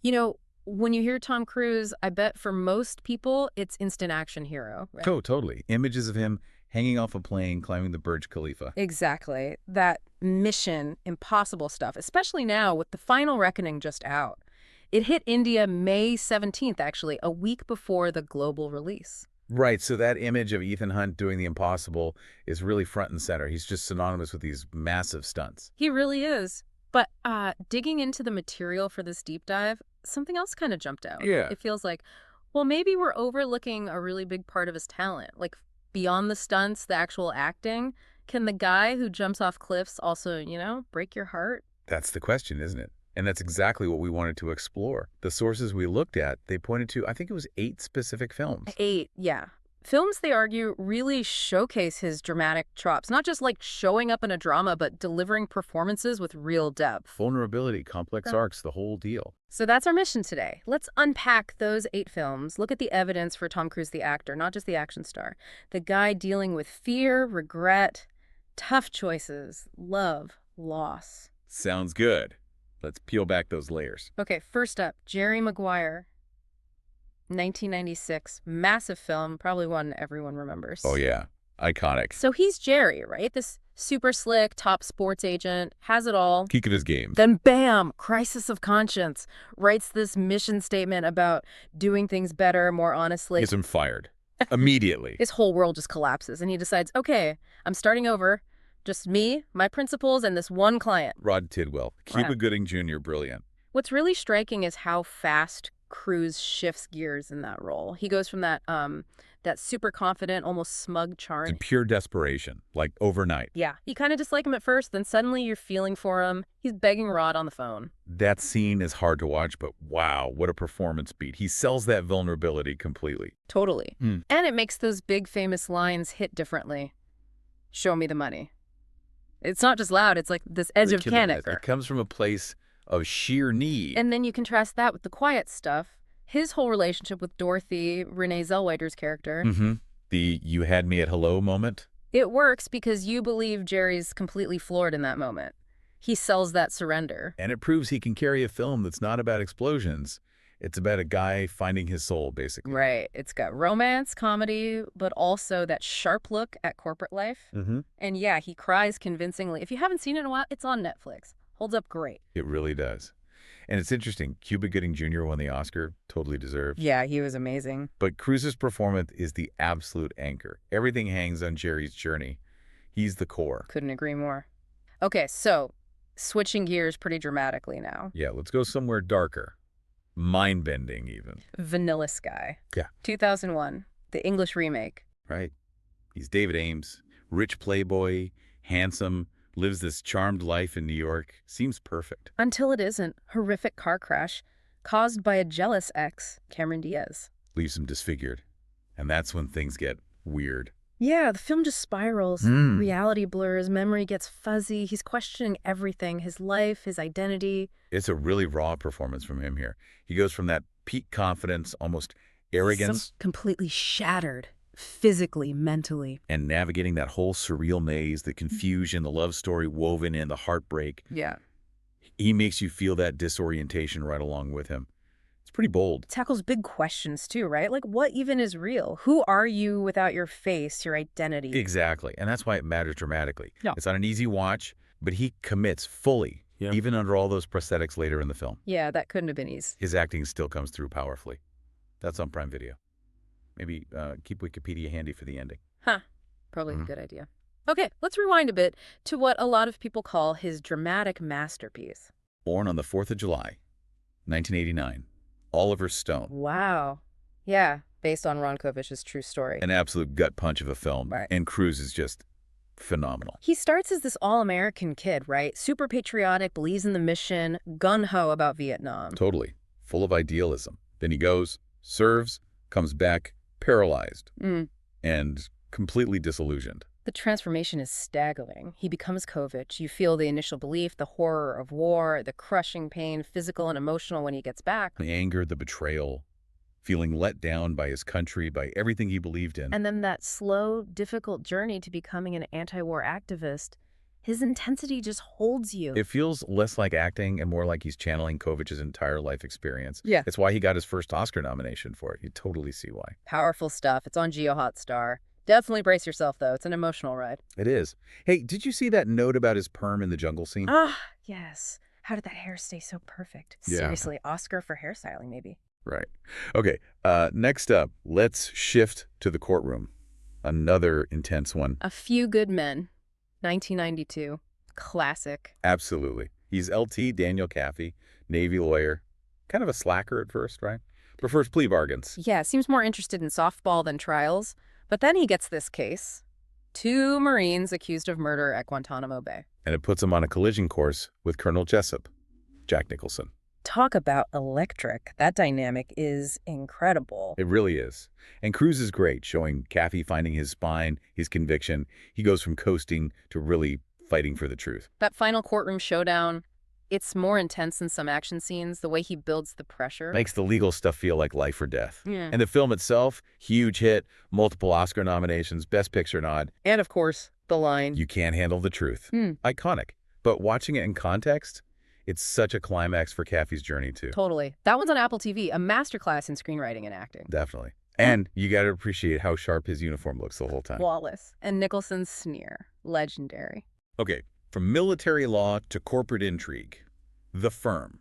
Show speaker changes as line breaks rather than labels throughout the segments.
You know, when you hear Tom Cruise, I bet for most people, it's instant action hero, right?
Oh, totally. Images of him hanging off a plane, climbing the Burj Khalifa.
Exactly. That mission impossible stuff, especially now with the Final Reckoning just out. It hit India May 17th, actually, a week before the global release.
Right, so that image of Ethan Hunt doing the impossible is really front and center. He's just synonymous with these massive stunts.
He really is. But digging into the material for this deep dive, something else kind of jumped out.
Yeah.
It feels like, well, maybe we're overlooking a really big part of his talent. Like, beyond the stunts, the actual acting, can the guy who jumps off cliffs also, break your heart?
That's the question, isn't it? And that's exactly what we wanted to explore. The sources we looked at, they pointed to, I think it was 8 specific films.
Eight, yeah. Films, they argue, really showcase his dramatic chops, not just like showing up in a drama, but delivering performances with real depth.
Vulnerability, complex arcs, the whole deal.
So that's our mission today. Let's unpack those 8 films, look at the evidence for Tom Cruise, the actor, not just the action star. The guy dealing with fear, regret, tough choices, love, loss.
Sounds good. Let's peel back those layers.
Okay, first up, Jerry Maguire, 1996. Massive film, probably one everyone remembers.
Oh yeah, iconic.
So he's Jerry, right? This super slick, top sports agent, has it all.
Peak of his game.
Then bam, crisis of conscience, writes this mission statement about doing things better, more honestly.
Gets him fired. Immediately.
His whole world just collapses and he decides, okay, I'm starting over. Just me, my principles, and this one client.
Rod Tidwell. Cuba
Right.
Gooding Jr., brilliant.
What's really striking is how fast Cruise shifts gears in that role. He goes from that super confident, almost smug charm.
In pure desperation, like overnight.
Yeah, you kind of dislike him at first, then suddenly you're feeling for him. He's begging Rod on the phone.
That scene is hard to watch, but wow, what a performance beat. He sells that vulnerability completely.
Totally.
Hmm.
And it makes those big famous lines hit differently. Show me the money. It's not just loud, it's like this edge of canister.
It comes from a place of sheer need.
And then you contrast that with the quiet stuff. His whole relationship with Dorothy, Renee Zellweger's character.
The you had me at hello moment.
It works because you believe Jerry's completely floored in that moment. He sells that surrender.
And it proves he can carry a film that's not about explosions. It's about a guy finding his soul, basically.
Right. It's got romance, comedy, but also that sharp look at corporate life. And yeah, he cries convincingly. If you haven't seen it in a while, it's on Netflix. Holds up great.
It really does. And it's interesting, Cuba Gooding Jr. won the Oscar, totally deserved.
Yeah, he was amazing.
But Cruise's performance is the absolute anchor. Everything hangs on Jerry's journey. He's the core.
Couldn't agree more. Okay, so switching gears pretty dramatically now.
Yeah, let's go somewhere darker. Mind-bending, even.
Vanilla Sky.
Yeah.
2001, the English remake.
Right. He's David Ames, rich playboy, handsome, lives this charmed life in New York. Seems perfect.
Until it isn't. Horrific car crash caused by a jealous ex, Cameron Diaz.
Leaves him disfigured. And that's when things get weird.
Yeah, the film just spirals. Reality blurs, memory gets fuzzy. He's questioning everything, his life, his identity.
It's a really raw performance from him here. He goes from that peak confidence, almost arrogance,
Completely shattered, physically, mentally.
and navigating that whole surreal maze, the confusion, the love story woven in, the heartbreak.
Yeah.
He makes you feel that disorientation right along with him. It's pretty bold.
Tackles big questions too, right? Like, what even is real? Who are you without your face, your identity?
Exactly. And that's why it matters dramatically.
Yeah.
It's not an easy watch, but he commits fully, even under all those prosthetics later in the film.
Yeah, that couldn't have been easy.
His acting still comes through powerfully. That's on Prime Video. Maybe keep Wikipedia handy for the ending.
Huh. Probably a good idea. Okay, let's rewind a bit to what a lot of people call his dramatic masterpiece.
Born on the 4th of July, 1989. Oliver Stone.
Wow. Yeah, based on Ron Kovish's true story.
An absolute gut punch of a film.
Right.
And Cruise is just phenomenal.
He starts as this all-American kid, right? Super patriotic, believes in the mission, gung-ho about Vietnam.
Totally. Full of idealism. Then he goes, serves, comes back, paralyzed, and completely disillusioned.
The transformation is staggering. He becomes Kovich. You feel the initial belief, the horror of war, the crushing pain, physical and emotional when he gets back.
The anger, the betrayal, feeling let down by his country, by everything he believed in.
And then that slow, difficult journey to becoming an anti-war activist. His intensity just holds you.
It feels less like acting and more like he's channeling Kovic's entire life experience.
Yeah.
It's why he got his first Oscar nomination for it. You totally see why.
Powerful stuff. It's on JioHotstar. Definitely brace yourself, though. It's an emotional ride.
It is. Hey, did you see that note about his perm in the jungle scene?
Ah, yes. How did that hair stay so perfect?
Yeah.
Seriously, Oscar for hairstyling, maybe.
Right. Okay, next up, let's shift to the courtroom. Another intense one.
A Few Good Men, 1992. Classic.
Absolutely. He's LT Daniel Caffey, Navy lawyer. Kind of a slacker at first, right? Prefers plea bargains.
Yeah, seems more interested in softball than trials. But then he gets this case. 2 Marines accused of murder at Guantanamo Bay.
And it puts him on a collision course with Colonel Jessup, Jack Nicholson.
Talk about electric. That dynamic is incredible.
It really is. And Cruise is great, showing Caffey finding his spine, his conviction. He goes from coasting to really fighting for the truth.
That final courtroom showdown, it's more intense than some action scenes, the way he builds the pressure.
Makes the legal stuff feel like life or death.
Yeah.
And the film itself, huge hit, multiple Oscar nominations, Best Picture nod.
And of course, the line.
You can't handle the truth. Iconic. But watching it in context, it's such a climax for Caffey's journey, too.
Totally. That one's on Apple TV, a masterclass in screenwriting and acting.
Definitely. And you got to appreciate how sharp his uniform looks the whole time.
Flawless. And Nicholson's sneer. Legendary.
Okay, from military law to corporate intrigue. The Firm,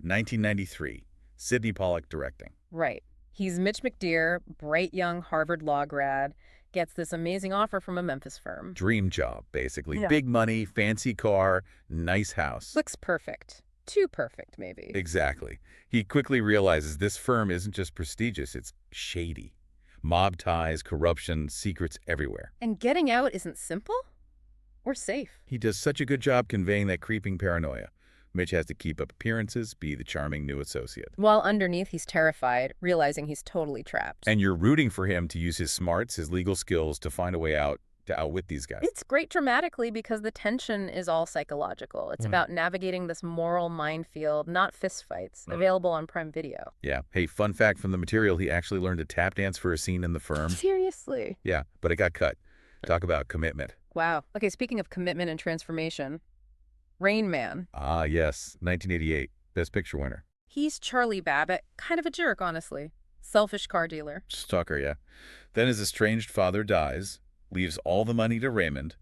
1993. Sidney Pollack directing.
Right. He's Mitch McDear, bright young Harvard law grad, gets this amazing offer from a Memphis firm.
Dream job, basically.
Yeah.
Big money, fancy car, nice house.
Looks perfect. Too perfect, maybe.
Exactly. He quickly realizes this firm isn't just prestigious, it's shady. Mob ties, corruption, secrets everywhere.
And getting out isn't simple or safe.
He does such a good job conveying that creeping paranoia. Mitch has to keep up appearances, be the charming new associate.
While underneath, he's terrified, realizing he's totally trapped.
And you're rooting for him to use his smarts, his legal skills to find a way out, to outwit these guys.
It's great dramatically because the tension is all psychological. It's about navigating this moral minefield, not fistfights. Available on Prime Video.
Yeah. Hey, fun fact from the material, he actually learned to tap dance for a scene in The Firm.
Seriously?
Yeah, but it got cut. Talk about commitment.
Wow. Okay, speaking of commitment and transformation, Rain Man.
Ah, yes. 1988. Best Picture winner.
He's Charlie Babbitt. Kind of a jerk, honestly. Selfish car dealer.
Stalker, yeah. Then his estranged father dies, leaves all the money to Raymond.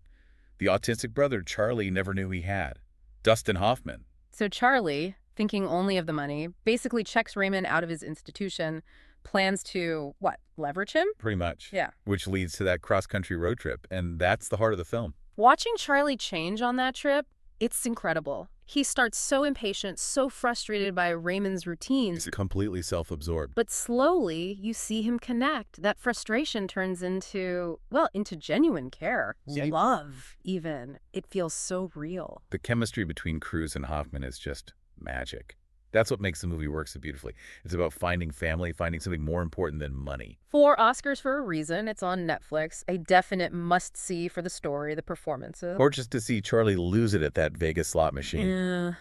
The autistic brother Charlie never knew he had. Dustin Hoffman.
So Charlie, thinking only of the money, basically checks Raymond out of his institution, plans to, what, leverage him?
Pretty much.
Yeah.
Which leads to that cross-country road trip, and that's the heart of the film.
Watching Charlie change on that trip, it's incredible. He starts so impatient, so frustrated by Raymond's routines.
He's completely self-absorbed.
But slowly, you see him connect. That frustration turns into, well, into genuine care.
Yeah.
Love, even. It feels so real.
The chemistry between Cruise and Hoffman is just magic. That's what makes the movie work so beautifully. It's about finding family, finding something more important than money.
4 Oscars for a reason. It's on Netflix. A definite must-see for the story, the performances.
Or just to see Charlie lose it at that Vegas slot machine.
Yeah.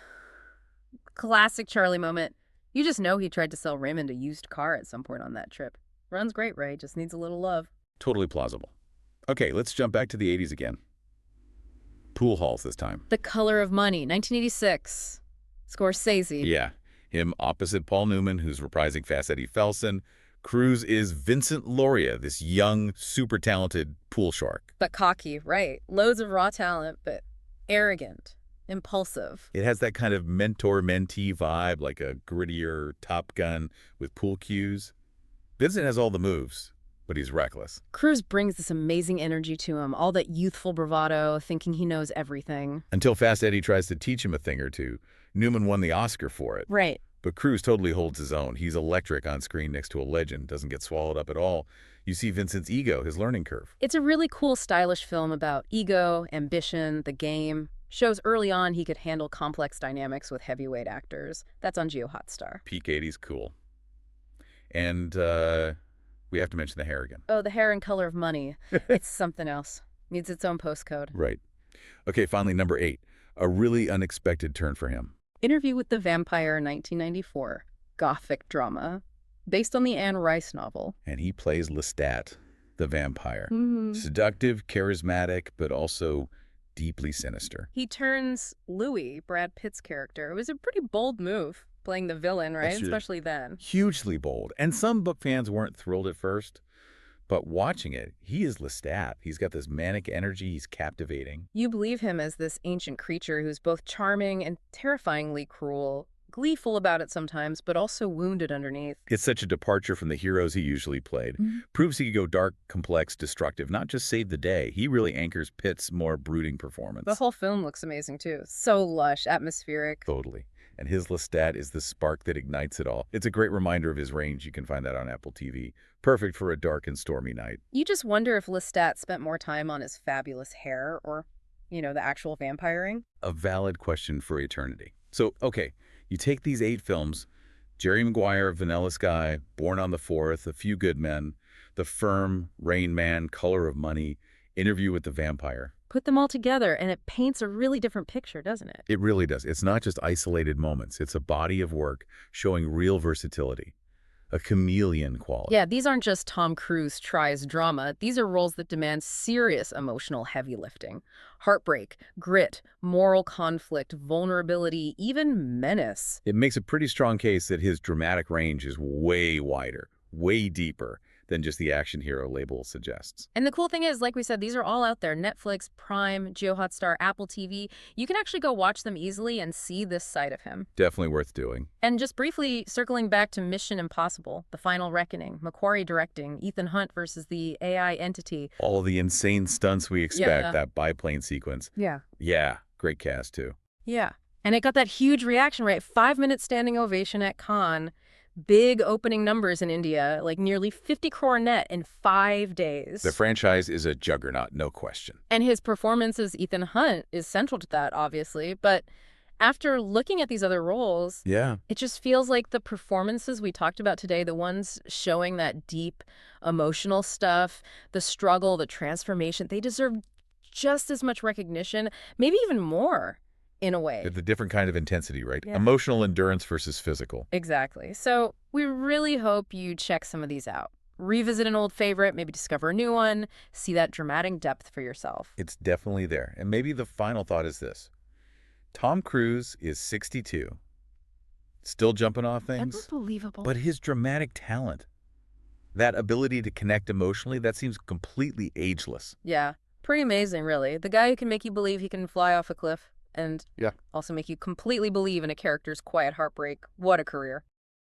Classic Charlie moment. You just know he tried to sell Raymond a used car at some point on that trip. Runs great, Ray. Just needs a little love.
Totally plausible. Okay, let's jump back to the 80s again. Pool halls this time.
The Color of Money, 1986. Scorsese.
Yeah, him opposite Paul Newman, who's reprising Fast Eddie Felsen. Cruise is Vincent Lauria, this young, super talented pool shark.
But cocky, right. Loads of raw talent, but arrogant, impulsive.
It has that kind of mentor-mentee vibe, like a grittier Top Gun with pool cues. Vincent has all the moves, but he's reckless.
Cruise brings this amazing energy to him, all that youthful bravado, thinking he knows everything.
Until Fast Eddie tries to teach him a thing or two. Newman won the Oscar for it.
Right.
But Cruise totally holds his own. He's electric on screen next to a legend, doesn't get swallowed up at all. You see Vincent's ego, his learning curve.
It's a really cool, stylish film about ego, ambition, the game. Shows early on he could handle complex dynamics with heavyweight actors. That's on JioHotstar.
Peak 80s cool. And we have to mention the hair again.
Oh, the hair and Color of Money. It's something else. Needs its own postcode.
Right. Okay, finally, number 8. A really unexpected turn for him.
Interview with the Vampire, 1994. Gothic drama. Based on the Anne Rice novel.
And he plays Lestat, the vampire.
Mm-hmm.
Seductive, charismatic, but also deeply sinister.
He turns Louis, Brad Pitt's character. It was a pretty bold move, playing the villain, right?
That's
Especially then.
hugely bold. And some book fans weren't thrilled at first, but watching it, he is Lestat. He's got this manic energy. He's captivating.
You believe him as this ancient creature who's both charming and terrifyingly cruel, gleeful about it sometimes, but also wounded underneath.
It's such a departure from the heroes he usually played. Proves he could go dark, complex, destructive, not just save the day. He really anchors Pitt's more brooding performance.
The whole film looks amazing, too. So lush, atmospheric.
Totally. And his Lestat is the spark that ignites it all. It's a great reminder of his range. You can find that on Apple TV. Perfect for a dark and stormy night.
You just wonder if Lestat spent more time on his fabulous hair or, the actual vampiring.
A valid question for eternity. So, okay, you take these 8 films, Jerry Maguire, Vanilla Sky, Born on the Fourth, A Few Good Men, The Firm, Rain Man, Color of Money, Interview with the Vampire.
Put them all together, and it paints a really different picture, doesn't it?
It really does. It's not just isolated moments. It's a body of work showing real versatility, a chameleon quality.
Yeah, these aren't just Tom Cruise tries drama. These are roles that demand serious emotional heavy lifting. Heartbreak, grit, moral conflict, vulnerability, even menace.
It makes a pretty strong case that his dramatic range is way wider, way deeper than just the action hero label suggests.
And the cool thing is, like we said, these are all out there. Netflix, Prime, JioHotstar, Apple TV. You can actually go watch them easily and see this side of him.
Definitely worth doing.
And just briefly circling back to Mission Impossible, The Final Reckoning, Macquarie directing, Ethan Hunt versus the AI entity.
All of the insane stunts we expect,
Yeah.
that biplane sequence.
Yeah.
Yeah, great cast too.
Yeah. And it got that huge reaction rate. 5-minute standing ovation at Cannes. Big opening numbers in India, like nearly 50 crore net in 5 days.
The franchise is a juggernaut, no question.
And his performance as Ethan Hunt is central to that, obviously. But after looking at these other roles,
Yeah.
it just feels like the performances we talked about today, the ones showing that deep emotional stuff, the struggle, the transformation, they deserve just as much recognition, maybe even more. In a way.
The different kind of intensity, right?
Yeah.
Emotional endurance versus physical.
Exactly. So we really hope you check some of these out. Revisit an old favorite, maybe discover a new one, see that dramatic depth for yourself.
It's definitely there. And maybe the final thought is this. Tom Cruise is 62, still jumping off things,
Unbelievable.
but his dramatic talent, that ability to connect emotionally, that seems completely ageless.
Yeah, pretty amazing, really. The guy who can make you believe he can fly off a cliff and
Yeah.
also make you completely believe in a character's quiet heartbreak. What a career.